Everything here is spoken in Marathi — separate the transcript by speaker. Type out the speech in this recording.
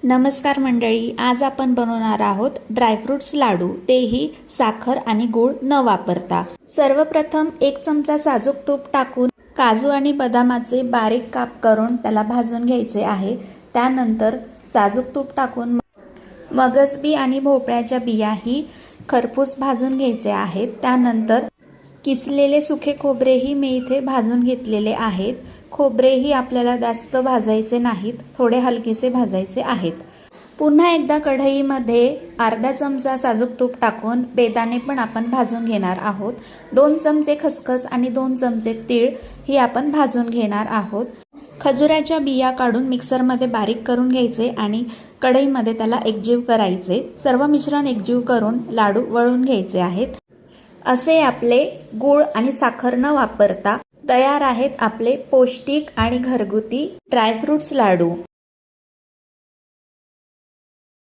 Speaker 1: नमस्कार मंडळी, आज आपण बनवणार आहोत ड्रायफ्रुट्स लाडू, तेही साखर आणि गूळ न वापरता। सर्वप्रथम 1 चमचा साजूक तूप टाकून काजू आणि बदामाचे बारीक काप करून त्याला भाजून घ्यायचे आहे। त्यानंतर साजूक तूप टाकून मगजबी आणि भोपळ्याच्या बियाही खरपूस भाजून घ्यायचे आहेत। त्यानंतर किसलेले सुखे खोबरेही मी इथे भाजून घेतलेले आहेत। खोबरेही आपल्याला जास्त भाजायचे नाहीत, थोडे हलकेसे भाजायचे आहेत। पुन्हा एकदा कढईमध्ये अर्धा चमचा साजूक तूप टाकून बेदाणे पण आपण भाजून घेणार आहोत। 2 चमचे खसखस आणि 2 चमचे तीळ ही आपण भाजून घेणार आहोत। खजुराच्या बिया काढून मिक्सरमध्ये बारीक करून घ्यायचे आणि कढईमध्ये त्याला एकजीव करायचे। सर्व मिश्रण एकजीव करून लाडू वळून घ्यायचे आहेत। असे आपले गूळ आणि साखर न वापरता तयार आहेत आपले पौष्टिक आणि घरगुती ड्रायफ्रुट्स लाडू।